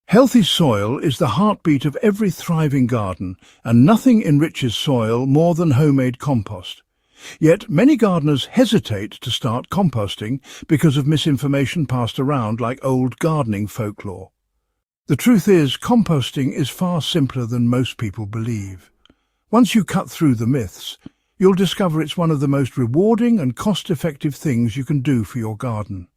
Healthy soil is the heartbeat of every thriving garden, and nothing enriches soil more than homemade compost. Yet many gardeners hesitate to start composting because of misinformation passed around like old gardening folklore. The truth is, composting is far simpler than most people believe. Once you cut through the myths, you'll discover it's one of the most rewarding and cost-effective things you can do for your garden.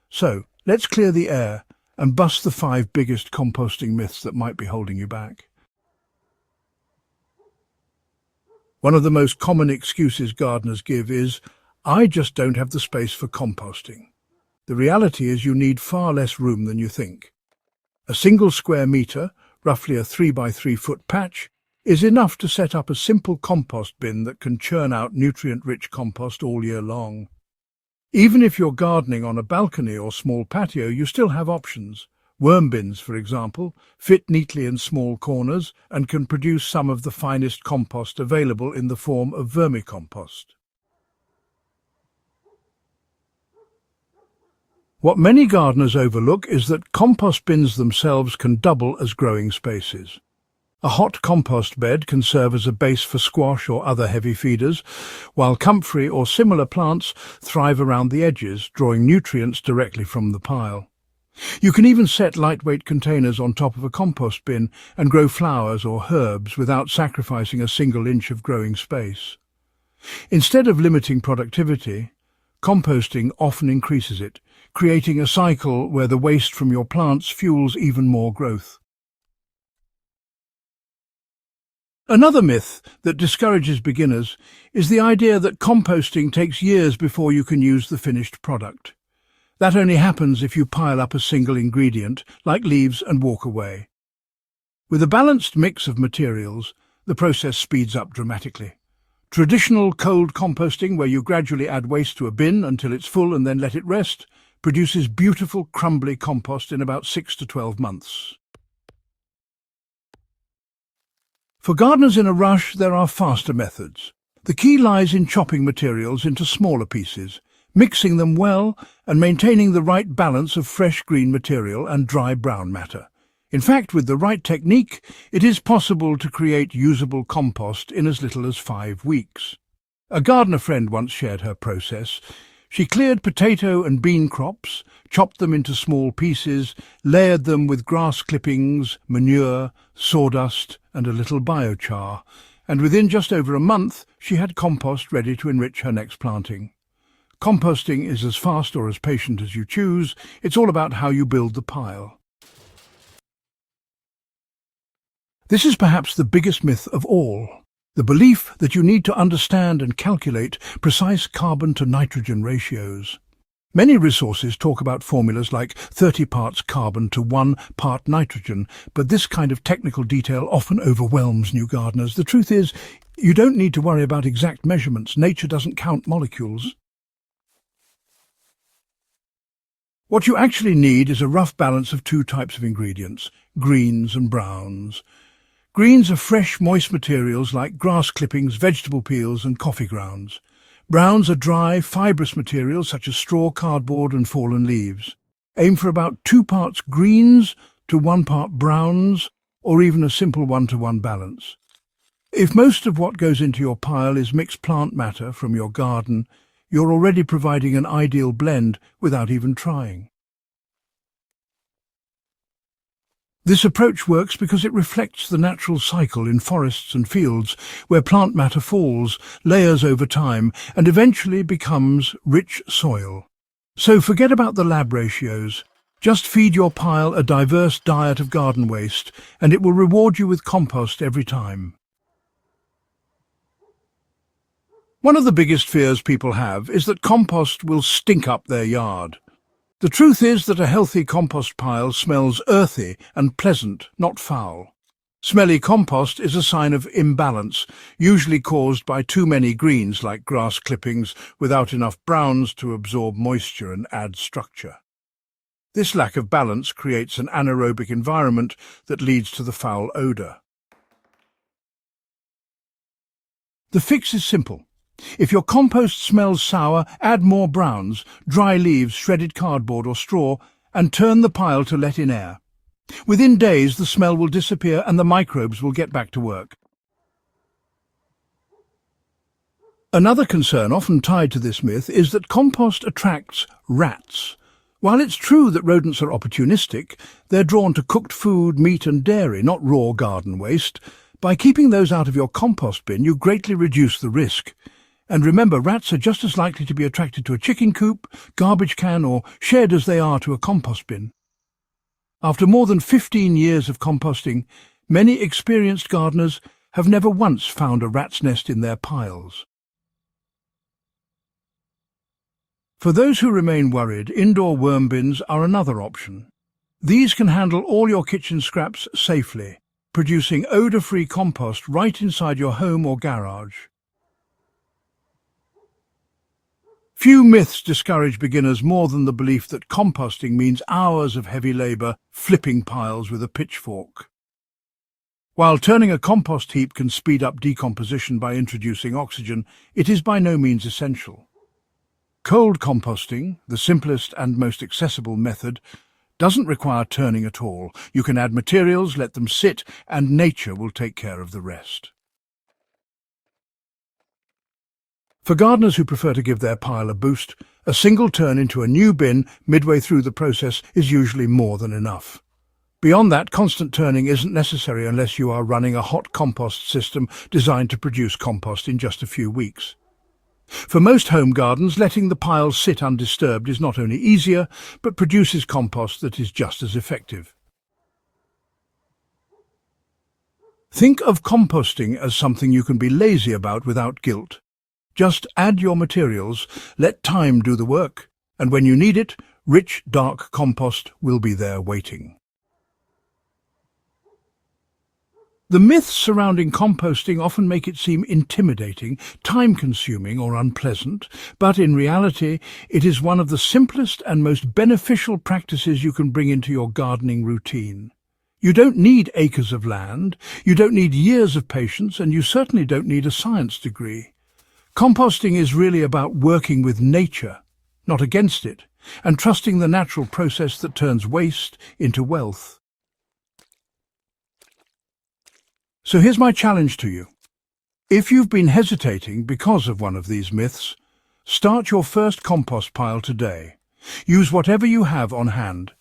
So, let's clear the air and bust the 5 biggest composting myths that might be holding you back. One of the most common excuses gardeners give is, "I just don't have the space for composting." The reality is you need far less room than you think. A single square metre, roughly a 3 by 3 foot patch, is enough to set up a simple compost bin that can churn out nutrient-rich compost all year long. Even if you're gardening on a balcony or small patio, you still have options. Worm bins, for example, fit neatly in small corners and can produce some of the finest compost available in the form of vermicompost. What many gardeners overlook is that compost bins themselves can double as growing spaces. A hot compost bed can serve as a base for squash or other heavy feeders, while comfrey or similar plants thrive around the edges, drawing nutrients directly from the pile. You can even set lightweight containers on top of a compost bin and grow flowers or herbs without sacrificing a single inch of growing space. Instead of limiting productivity, composting often increases it, creating a cycle where the waste from your plants fuels even more growth. Another myth that discourages beginners is the idea that composting takes years before you can use the finished product. That only happens if you pile up a single ingredient, like leaves, and walk away. With a balanced mix of materials, the process speeds up dramatically. Traditional cold composting, where you gradually add waste to a bin until it's full and then let it rest, produces beautiful, crumbly compost in about 6 to 12 months. For gardeners in a rush, there are faster methods. The key lies in chopping materials into smaller pieces, mixing them well and maintaining the right balance of fresh green material and dry brown matter. In fact, with the right technique, it is possible to create usable compost in as little as 5 weeks. A gardener friend once shared her process. She cleared potato and bean crops, chopped them into small pieces, layered them with grass clippings, manure, sawdust, and a little biochar, and within just over a month she had compost ready to enrich her next planting. Composting is as fast or as patient as you choose. It's all about how you build the pile. This is perhaps the biggest myth of all. The belief that you need to understand and calculate precise carbon to nitrogen ratios. Many resources talk about formulas like 30 parts carbon to 1 part nitrogen, but this kind of technical detail often overwhelms new gardeners. The truth is, you don't need to worry about exact measurements. Nature doesn't count molecules. What you actually need is a rough balance of 2 types of ingredients, greens and browns. Greens are fresh, moist materials like grass clippings, vegetable peels and coffee grounds. Browns are dry, fibrous materials such as straw, cardboard and fallen leaves. Aim for about 2 parts greens to 1 part browns, or even a simple 1-to-1 balance. If most of what goes into your pile is mixed plant matter from your garden, you're already providing an ideal blend without even trying. This approach works because it reflects the natural cycle in forests and fields where plant matter falls, layers over time, and eventually becomes rich soil. So forget about the lab ratios. Just feed your pile a diverse diet of garden waste, and it will reward you with compost every time. One of the biggest fears people have is that compost will stink up their yard. The truth is that a healthy compost pile smells earthy and pleasant, not foul. Smelly compost is a sign of imbalance, usually caused by too many greens like grass clippings without enough browns to absorb moisture and add structure. This lack of balance creates an anaerobic environment that leads to the foul odour. The fix is simple. If your compost smells sour, add more browns, dry leaves, shredded cardboard or straw, and turn the pile to let in air. Within days, the smell will disappear and the microbes will get back to work. Another concern often tied to this myth is that compost attracts rats. While it's true that rodents are opportunistic, they're drawn to cooked food, meat and dairy, not raw garden waste. By keeping those out of your compost bin, you greatly reduce the risk. And remember, rats are just as likely to be attracted to a chicken coop, garbage can or shed as they are to a compost bin. After more than 15 years of composting, many experienced gardeners have never once found a rat's nest in their piles. For those who remain worried, indoor worm bins are another option. These can handle all your kitchen scraps safely, producing odor-free compost right inside your home or garage. Few myths discourage beginners more than the belief that composting means hours of heavy labour flipping piles with a pitchfork. While turning a compost heap can speed up decomposition by introducing oxygen, it is by no means essential. Cold composting, the simplest and most accessible method, doesn't require turning at all. You can add materials, let them sit, and nature will take care of the rest. For gardeners who prefer to give their pile a boost, a single turn into a new bin midway through the process is usually more than enough. Beyond that, constant turning isn't necessary unless you are running a hot compost system designed to produce compost in just a few weeks. For most home gardens, letting the piles sit undisturbed is not only easier, but produces compost that is just as effective. Think of composting as something you can be lazy about without guilt. Just add your materials, let time do the work, and when you need it, rich, dark compost will be there waiting. The myths surrounding composting often make it seem intimidating, time-consuming or unpleasant, but in reality, it is one of the simplest and most beneficial practices you can bring into your gardening routine. You don't need acres of land, you don't need years of patience, and you certainly don't need a science degree. Composting is really about working with nature, not against it, and trusting the natural process that turns waste into wealth. So here's my challenge to you. If you've been hesitating because of one of these myths, start your first compost pile today. Use whatever you have on hand.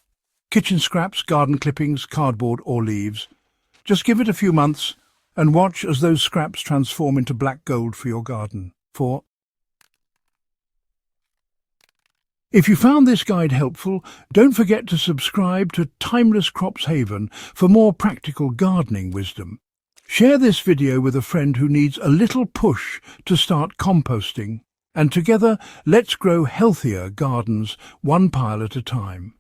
Kitchen scraps, garden clippings, cardboard or leaves. Just give it a few months and watch as those scraps transform into black gold for your garden. If you found this guide helpful, don't forget to subscribe to Timeless Crops Haven for more practical gardening wisdom. Share this video with a friend who needs a little push to start composting, and together let's grow healthier gardens one pile at a time.